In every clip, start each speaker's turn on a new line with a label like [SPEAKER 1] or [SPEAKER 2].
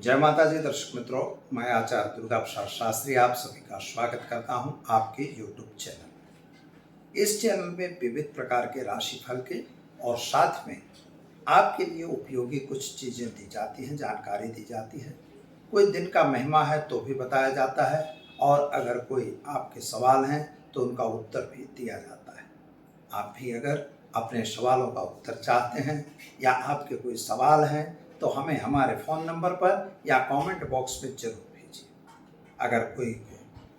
[SPEAKER 1] जय माता जी दर्शक मित्रों, मैं आचार्य दुर्गा प्रसाद शास्त्री आप सभी का स्वागत करता हूं आपके YouTube चैनल। इस चैनल में विविध प्रकार के राशिफल के और साथ में आपके लिए उपयोगी कुछ चीज़ें दी जाती हैं, जानकारी दी जाती है। कोई दिन का महिमा है तो भी बताया जाता है और अगर कोई आपके सवाल हैं तो उनका उत्तर भी दिया जाता है। आप भी अगर अपने सवालों का उत्तर चाहते हैं या आपके कोई सवाल हैं तो हमें हमारे फ़ोन नंबर पर या कमेंट बॉक्स में ज़रूर भेजिए। अगर कोई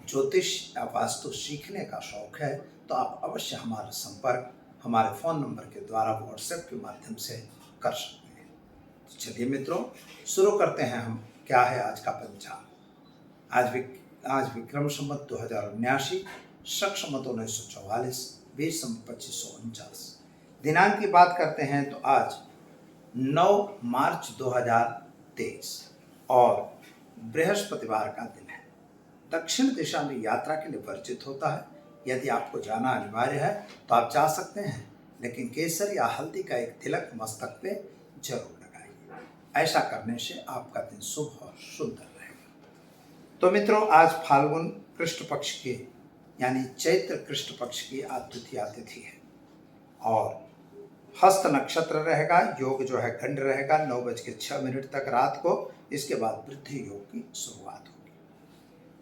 [SPEAKER 1] ज्योतिष या वास्तु सीखने का शौक़ है तो आप अवश्य हमारा संपर्क हमारे फ़ोन नंबर के द्वारा व्हाट्सएप के माध्यम से कर सकते हैं। तो चलिए मित्रों, शुरू करते हैं। हम क्या है आज का पंचांग। आज विक्रम संवत 2079, शक संवत 1944, बीज संवत 2549। दिनांक की बात करते हैं तो आज 9 मार्च 2023 और बृहस्पतिवार का दिन है। दक्षिण दिशा में यात्रा के लिए वर्जित होता है। यदि आपको जाना अनिवार्य है तो आप जा सकते हैं, लेकिन केसर या हल्दी का एक तिलक मस्तक पे जरूर लगाइए। ऐसा करने से आपका दिन शुभ और सुंदर रहेगा। तो मित्रों, आज फाल्गुन कृष्ण पक्ष की यानी चैत्र कृष्ण पक्ष की द्वितीया तिथि है और हस्त नक्षत्र रहेगा। योग जो है गंड रहेगा 9:06 तक रात को। इसके बाद वृद्धि योग की शुरुआत होगी।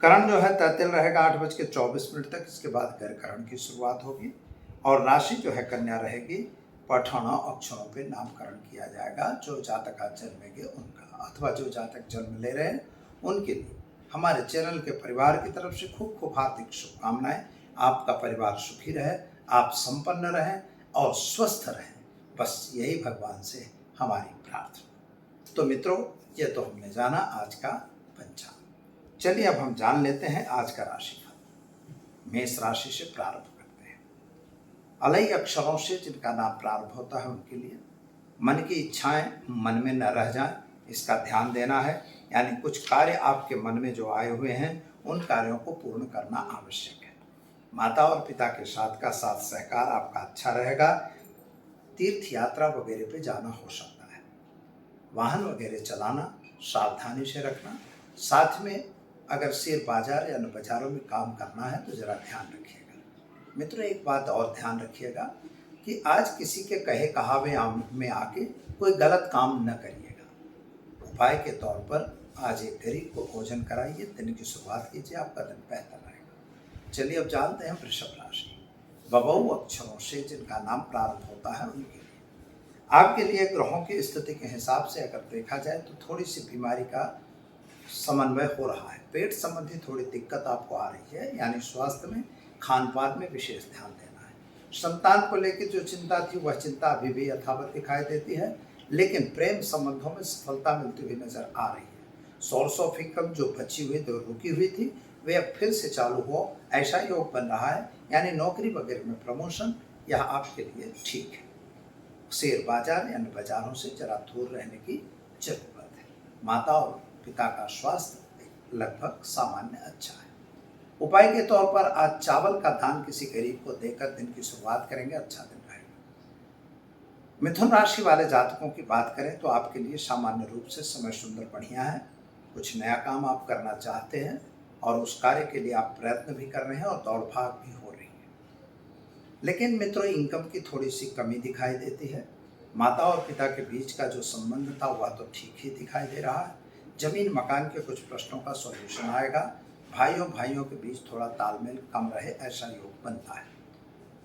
[SPEAKER 1] करण जो है तैतिल रहेगा 8:24 तक। इसके बाद गर करण की शुरुआत होगी और राशि जो है कन्या रहेगी। पठाना अक्षरों पे नामकरण किया जाएगा। जो जातक आज जन्मेंगे उनका अथवा जो जातक जन्म ले रहे हैं उनके लिए हमारे चैनल के परिवार की तरफ से खूब खूब हार्दिक शुभकामनाएं। आपका परिवार सुखी रहे, आप संपन्न रहें और स्वस्थ रहें, बस यही भगवान से हमारी प्रार्थना। तो मित्रों, ये तो हमने जाना आज का पंचांग। चलिए अब हम जान लेते हैं आज का राशिफल। मेष राशि से प्रारंभ करते हैं। अलई अक्षरों से जिनका नाम प्रारंभ होता है उनके लिए मन की इच्छाएं मन में न रह जाएं, इसका ध्यान देना है। यानी कुछ कार्य आपके मन में जो आए हुए हैं उन कार्यों को पूर्ण करना आवश्यक है। माता और पिता के साथ का साथ सहकार आपका अच्छा रहेगा। तीर्थ यात्रा वगैरह पे जाना हो सकता है। वाहन वगैरह चलाना सावधानी से रखना। साथ में अगर शेयर बाजार या बाजारों में काम करना है तो ज़रा ध्यान रखिएगा। मित्रों, एक बात और ध्यान रखिएगा कि आज किसी के कहे कहावे में आके कोई गलत काम न करिएगा। उपाय के तौर पर आज एक गरीब को भोजन कराइए, दिन की शुरुआत कीजिए, आपका दिन बेहतर रहेगा। चलिए अब जानते हैं वृषभ राशि। बबऊ अक्षरों से जिनका नाम प्रारंभ होता है उनके लिए आपके लिए ग्रहों की स्थिति के हिसाब से अगर देखा जाए तो थोड़ी सी बीमारी का समन्वय हो रहा है। पेट संबंधी थोड़ी दिक्कत आपको आ रही है, यानी स्वास्थ्य में खान पान में विशेष ध्यान देना है। संतान को लेकर जो चिंता थी वह चिंता अभी भी यथावत दिखाई देती है, लेकिन प्रेम संबंधों में सफलता मिलती हुई नजर आ रही है। सोर्स ऑफ इनकम जो बची हुई जो रुकी हुई थी वे अब फिर से चालू हो, ऐसा योग बन रहा है। यानी नौकरी वगैरह में प्रमोशन यह आपके लिए ठीक है। शेयर बाजार यानी बाजारों से जरा दूर रहने की जरूरत है। माता और पिता का स्वास्थ्य लगभग सामान्य अच्छा है। उपाय के तौर पर आज चावल का दान किसी गरीब को देकर दिन की शुरुआत करेंगे, अच्छा दिन रहेगा। मिथुन राशि वाले जातकों की बात करें तो आपके लिए सामान्य रूप से समय सुंदर बढ़िया है। कुछ नया काम आप करना चाहते हैं और उस कार्य के लिए आप प्रयत्न भी कर रहे हैं और दौड़ भाग भी हो रही है। लेकिन मित्रों, इनकम की थोड़ी सी कमी दिखाई देती है। माता और पिता के बीच का जो संबंध था वह तो ठीक ही दिखाई दे रहा है। जमीन मकान के कुछ प्रश्नों का सॉल्यूशन आएगा। भाइयों के बीच थोड़ा तालमेल कम रहे, ऐसा योग बनता है।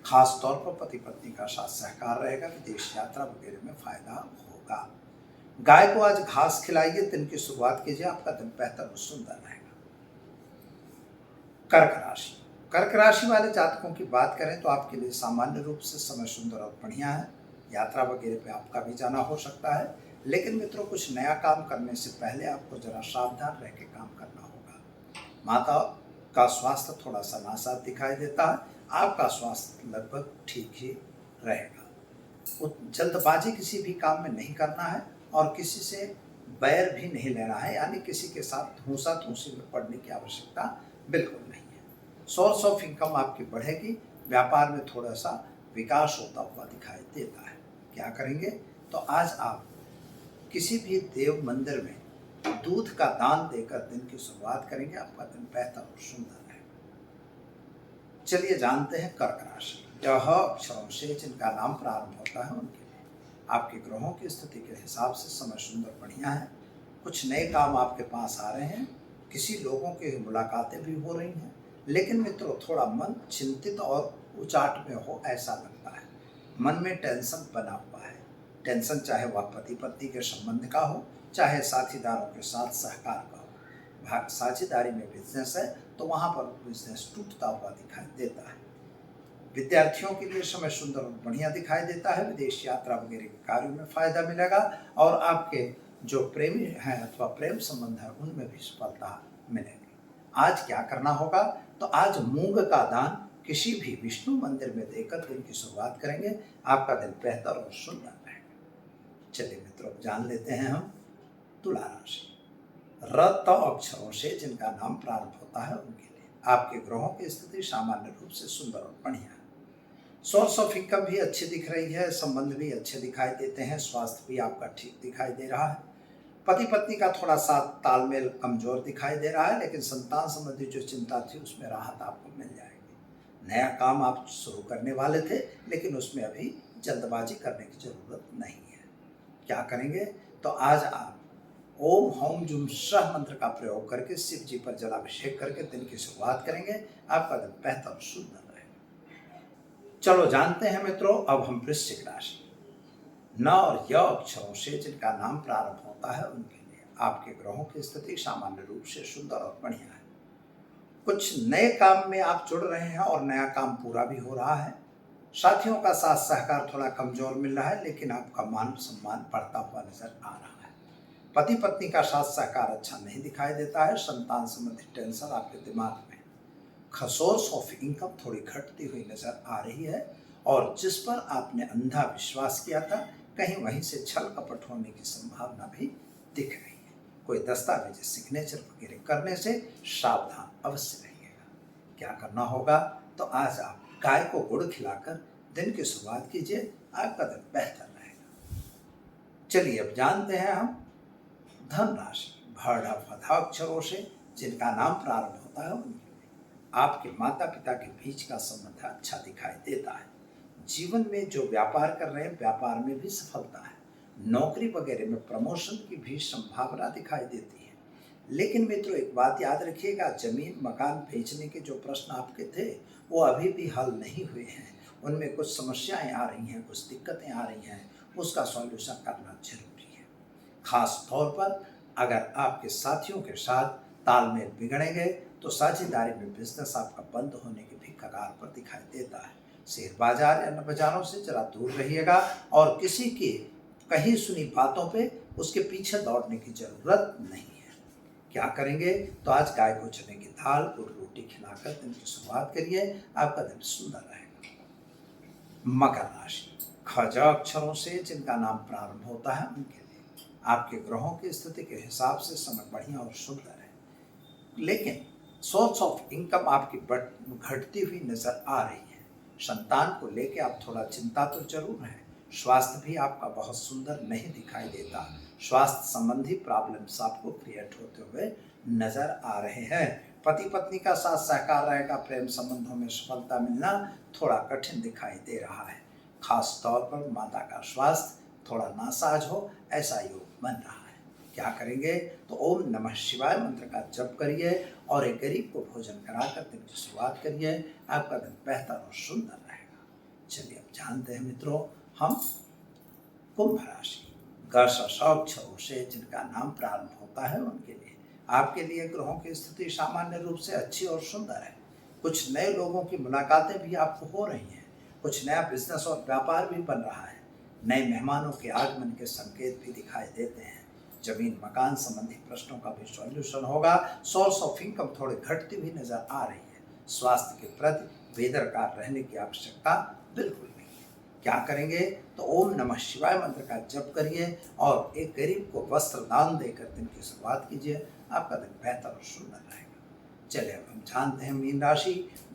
[SPEAKER 1] खास तौर पर पति पत्नी का साथ सहकार रहेगा। विदेश यात्रा वगैरह में फायदा होगा। गाय को आज घास खिलाइए, दिन की शुरुआत कीजिए, आपका दिन बेहतर और सुंदर रहेगा। कर्क राशि वाले जातकों की बात करें तो आपके लिए सामान्य रूप से समय सुंदर और बढ़िया है। यात्रा वगैरह पे आपका भी जाना हो सकता है, लेकिन मित्रों कुछ नया काम करने से पहले आपको जरा सावधान रह के काम करना होगा। माता का स्वास्थ्य थोड़ा सा नासाज दिखाई देता है। आपका स्वास्थ्य लगभग ठीक ही रहेगा। जल्दबाजी किसी भी काम में नहीं करना है और किसी से बैर भी नहीं लेना है, यानी किसी के साथ धूसा धूसी में पड़ने की आवश्यकता बिल्कुल नहीं है। सोर्स ऑफ इनकम आपकी बढ़ेगी। व्यापार में थोड़ा सा विकास होता हुआ दिखाई देता है। क्या करेंगे तो आज आप किसी भी देव मंदिर में दूध का दान देकर दिन की शुरुआत करेंगे, आपका दिन बेहतर और सुंदर रहेगा। चलिए जानते हैं कर्क राशि। यह अक्षरों से जिनका नाम प्रारंभ होता है उनके लिए आपके ग्रहों की स्थिति के हिसाब से समय सुंदर बढ़िया है। कुछ नए काम आपके पास आ रहे हैं, किसी लोगों की मुलाकातें भी हो रही हैं, लेकिन मित्रों थोड़ा मन चिंतित और उचाट में हो ऐसा लगता है। मन में टेंशन बना हुआ है। टेंशन चाहे वह पति पत्नी के संबंध का हो, चाहे साथीदारों के साथ सहकार का हो। भाग साझेदारी में बिजनेस है तो वहाँ पर बिजनेस टूटता हुआ दिखाई देता है। विद्यार्थियों के लिए समय सुंदर और बढ़िया दिखाई देता है। विदेश यात्रा वगैरह के कार्यों में फायदा मिलेगा और आपके जो प्रेमी हैं अथवा प्रेम संबंध है उनमें भी सफलता मिलेगी। आज क्या करना होगा, तो आज मूंग का दान किसी भी विष्णु मंदिर में देकर दिन की शुरुआत करेंगे, आपका दिन बेहतर और सुंदर रहेगा। चलिए मित्रों जान लेते हैं हम तुला राशि। र त अक्षरों से जिनका नाम प्रारंभ होता है उनके लिए आपके ग्रहों की स्थिति सामान्य रूप से सुंदर और बढ़िया है। सोर्स ऑफ इनकम भी अच्छी दिख रही है, संबंध भी अच्छे दिखाई देते हैं, स्वास्थ्य भी आपका ठीक दिखाई दे रहा है। पति पत्नी का थोड़ा सा तालमेल कमजोर दिखाई दे रहा है, लेकिन संतान संबंधी जो चिंता थी उसमें राहत आपको मिल जाएगी। नया काम आप शुरू करने वाले थे, लेकिन उसमें अभी जल्दबाजी करने की जरूरत नहीं है। क्या करेंगे, तो आज आप ओम हौम जुम सह मंत्र का प्रयोग करके शिव जी पर जलाभिषेक करके दिन की शुरुआत करेंगे, आपका दिन बेहतर और सुंदर रहेगा। चलो जानते हैं मित्रों अब हम वृश्चिक राशि। न और य अक्षरों से जिनका नाम प्रारंभ होता है उनके लिए आपके ग्रहों की स्थिति सामान्य रूप से सुंदर और बढ़िया है। कुछ नए काम में आप जुड़ रहे हैं और नया काम पूरा भी हो रहा है। साथियों का साथ सहकार थोड़ा कमजोर मिल रहा है, लेकिन आपका मान सम्मान बढ़ता हुआ नजर आ रहा है। पति पत्नी का साथ सहकार अच्छा नहीं दिखाई देता है। संतान संबंधी टेंशन आपके दिमाग में। सोर्स ऑफ इनकम थोड़ी घटती हुई नजर आ रही है और जिस पर आपने अंधा विश्वास किया था कहीं वहीं से छल कपट होने की संभावना भी दिख रही है। कोई दस्तावेज सिग्नेचर वगैरह करने से सावधान अवश्य रहिएगा। क्या करना होगा, तो आज आप गाय को गुड़ खिलाकर दिन की शुरुआत कीजिए, आपका दिन बेहतर रहेगा। चलिए अब जानते हैं हम धन राशि। भड़ फधा अक्षरों से जिनका नाम प्रारंभ होता है उनके आपके माता पिता के बीच का संबंध अच्छा दिखाई देता है। जीवन में जो व्यापार कर रहे हैं व्यापार में भी सफलता है। नौकरी वगैरह में प्रमोशन की भी संभावना दिखाई देती है। लेकिन मित्रों एक बात याद रखिएगा, जमीन मकान बेचने के जो प्रश्न आपके थे वो अभी भी हल नहीं हुए हैं। उनमें कुछ समस्याएं आ रही हैं, कुछ दिक्कतें आ रही हैं, उसका सॉल्यूशन करना जरूरी है। खास तौर पर अगर आपके साथियों के साथ तालमेल बिगड़ेंगे तो साझेदारी में बिजनेस आपका बंद होने के भी कगार पर दिखाई देता है। शेयर बाजार या बाजारों से जरा दूर रहिएगा और किसी की कही सुनी बातों पे उसके पीछे दौड़ने की जरूरत नहीं है। क्या करेंगे, तो आज गाय को चने की दाल और रोटी खिलाकर दिन की शुरुआत करिए, आपका दिन सुंदर रहेगा। मकर राशि। खज अक्षरों से जिनका नाम प्रारंभ होता है उनके लिए आपके ग्रहों की स्थिति के हिसाब से समय बढ़िया और सुंदर है, लेकिन सोर्स ऑफ इनकम आपकी घटती हुई नजर आ रही है। संतान को लेकर आप थोड़ा चिंता तो जरूर है। स्वास्थ्य भी आपका बहुत सुंदर नहीं दिखाई देता। स्वास्थ्य संबंधी प्रॉब्लम्स आपको क्रिएट होते हुए नजर आ रहे हैं। पति पत्नी का साथ सहकार रहेगा। प्रेम संबंधों में सफलता मिलना थोड़ा कठिन दिखाई दे रहा है। खास तौर पर माता का स्वास्थ्य थोड़ा नासाज हो ऐसा योग बन रहा है। क्या करेंगे, तो ओम नमः शिवाय मंत्र का जप करिए और एक गरीब को भोजन कराकर दिन की शुरुआत करिए, आपका दिन बेहतर और सुंदर रहेगा। चलिए अब जानते हैं मित्रों हम कुंभ राशि। अक्षरों से जिनका नाम प्रारंभ होता है उनके लिए आपके लिए ग्रहों की स्थिति सामान्य रूप से अच्छी और सुंदर है। कुछ नए लोगों की मुलाकातें भी आपको हो रही हैं। कुछ नया बिजनेस और व्यापार भी बन रहा है। नए मेहमानों के आगमन के संकेत भी दिखाई देते हैं। जमीन मकान संबंधी प्रश्नों का भी सॉल्यूशन होगा। सोर्स ऑफ इनकम थोड़ी घटती हुई नजर आ रही है। स्वास्थ्य के प्रति बेदरकार रहने की आवश्यकता बिल्कुल नहीं है। क्या करेंगे, तो ओम नमः शिवाय मंत्र का जप करिए और एक गरीब को वस्त्र दान देकर दिन की शुरुआत कीजिए, आपका दिन बेहतर और सुंदर रहेगा। चलिए अब हम जानते हैं मीन राशि।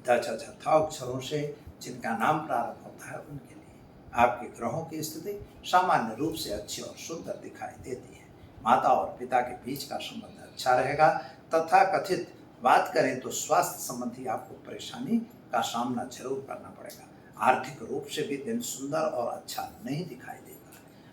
[SPEAKER 1] अक्षरों से जिनका नाम प्रारंभ होता है उनके लिए आपके ग्रहों की स्थिति सामान्य रूप से अच्छी और सुंदर दिखाई देती है। माता और पिता के बीच का संबंध अच्छा रहेगा। तथा कथित बात करें तो स्वास्थ्य संबंधी आपको परेशानी का सामना जरूर करना पड़ेगा। आर्थिक रूप से भी दिन सुंदर और अच्छा नहीं दिखाई देता।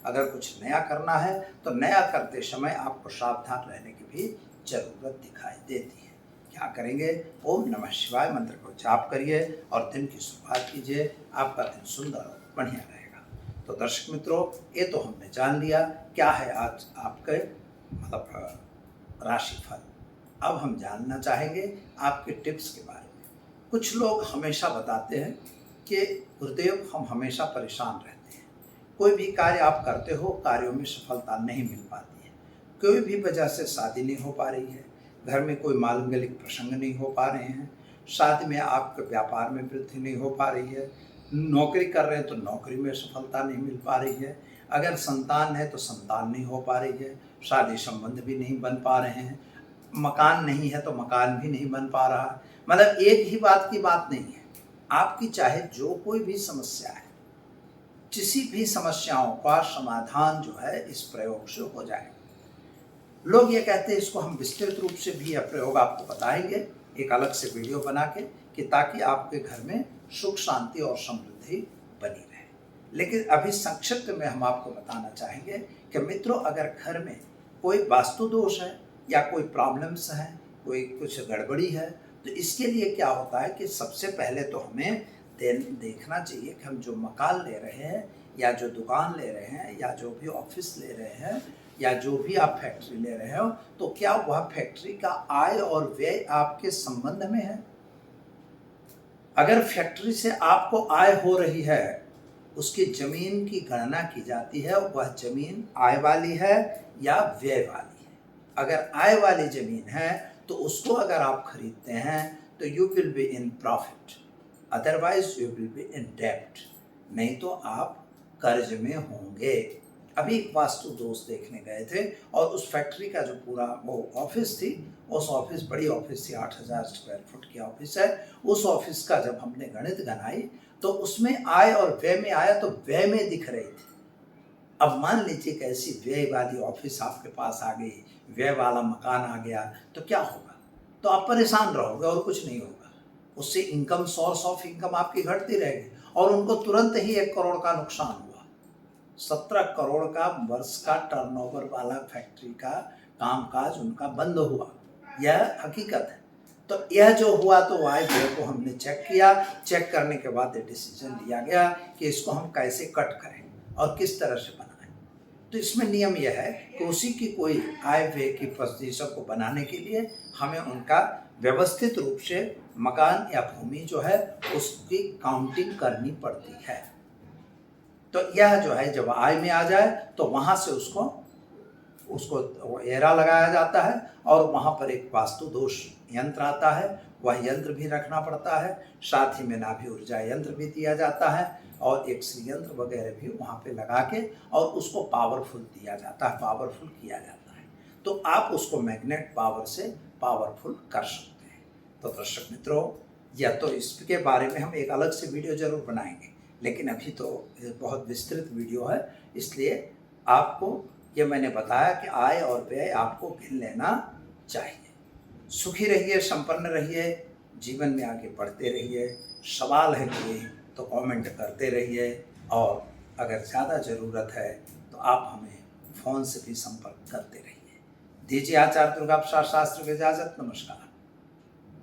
[SPEAKER 1] अगर कुछ नया करना है तो नया करते समय आपको सावधान रहने की भी जरूरत दिखाई देती है। क्या करेंगे? ओम नमः शिवाय मंत्र को जाप करिए और दिन की शुरुआत कीजिए। आपका दिन सुंदर और बढ़िया रहेगा। तो दर्शक मित्रों, ये तो हमने जान लिया क्या है आज आपके राशिफल। अब हम जानना चाहेंगे आपके टिप्स के बारे में। कुछ लोग हमेशा बताते हैं कि गुरुदेव हम हमेशा परेशान रहते हैं, कोई भी कार्य आप करते हो कार्यों में सफलता नहीं मिल पाती है, कोई भी वजह से शादी नहीं हो पा रही है, घर में कोई मांगलिक प्रसंग नहीं हो पा रहे हैं, साथ में आपके व्यापार में वृद्धि नहीं हो पा रही है, नौकरी कर रहे हैं तो नौकरी में सफलता नहीं मिल पा रही है, अगर संतान है तो संतान नहीं हो पा रही है, शादी संबंध भी नहीं बन पा रहे हैं, मकान नहीं है तो मकान भी नहीं बन पा रहा। मतलब एक ही बात की बात नहीं है, आपकी चाहे जो कोई भी समस्या है, किसी भी समस्याओं का समाधान जो है इस प्रयोग से हो जाएगा। लोग ये कहते हैं इसको हम विस्तृत रूप से भी यह प्रयोग आपको बताएंगे एक अलग से वीडियो बना के, कि ताकि आपके घर में सुख शांति और समृद्धि बनी रहे। लेकिन अभी संक्षिप्त में हम आपको बताना चाहेंगे कि मित्रों, अगर घर में कोई वास्तु दोष है या कोई प्रॉब्लम्स है, कोई कुछ गड़बड़ी है, तो इसके लिए क्या होता है कि सबसे पहले तो हमें देखना चाहिए कि हम जो मकान ले रहे हैं या जो दुकान ले रहे हैं या जो भी ऑफिस ले रहे हैं या जो भी आप फैक्ट्री ले रहे हो, तो क्या वह फैक्ट्री का आय और व्यय आपके संबंध में है। अगर फैक्ट्री से आपको आय हो रही है, उसकी जमीन की गणना की जाती है, वह जमीन आय वाली है या व्यय वाली है। अगर आय वाली जमीन है तो उसको अगर आप खरीदते हैं तो you will be in profit, otherwise you will be in डेब्ट, नहीं तो आप कर्ज में होंगे। अभी एक वास्तु दोष देखने गए थे और उस फैक्ट्री का जो पूरा वो ऑफिस थी, उस ऑफिस बड़ी ऑफिस थी, 8,000 स्क्वायर फुट की ऑफिस है। उस ऑफिस का जब हमने गणित गनाई तो उसमें आय और व्यय में आया तो व्यय में दिख रही थी। अब मान लीजिए कि ऐसी व्यय वाली ऑफिस आपके पास आ गई, व्यय वाला मकान आ गया, तो क्या होगा? तो आप परेशान रहोगे और कुछ नहीं होगा। उससे इनकम, सोर्स ऑफ इनकम आपकी घटती रहेगी। और उनको तुरंत ही 1 करोड़ का नुकसान हुआ। 17 करोड़ का वर्ष का टर्नओवर वाला फैक्ट्री का कामकाज उनका बंद हुआ। यह हकीकत है। तो यह जो हुआ तो आय व्यय को हमने चेक किया। चेक करने के बाद डिसीजन लिया गया कि इसको हम कैसे कट करें और किस तरह से बनाएं। तो इसमें नियम यह है कि उसी की कोई आय व्यय की पोजीशन को बनाने के लिए हमें उनका व्यवस्थित रूप से मकान या भूमि जो है उसकी काउंटिंग करनी पड़ती है। तो यह जो है जब आय में आ जाए तो वहाँ से उसको एरा लगाया जाता है और वहाँ पर एक वास्तु दोष यंत्र आता है, वह यंत्र भी रखना पड़ता है। साथ ही में नाभि ऊर्जा यंत्र भी दिया जाता है और एक श्री यंत्र वगैरह भी वहाँ पे लगा के और उसको पावरफुल दिया जाता है, पावरफुल किया जाता है। तो आप उसको मैग्नेट पावर से पावरफुल कर सकते हैं। तो दर्शक मित्रों, या तो इसके बारे में हम एक अलग से वीडियो जरूर बनाएंगे, लेकिन अभी तो बहुत विस्तृत वीडियो है, इसलिए आपको ये मैंने बताया कि आय और व्यय आपको गिन लेना चाहिए। सुखी रहिए, संपन्न रहिए, जीवन में आगे बढ़ते रहिए। सवाल है कोई तो कमेंट करते रहिए और अगर ज़्यादा ज़रूरत है तो आप हमें फ़ोन से भी संपर्क करते रहिए। दीजिए आचार्य दुर्गा प्रसाद शास्त्री को इजाज़त। नमस्कार।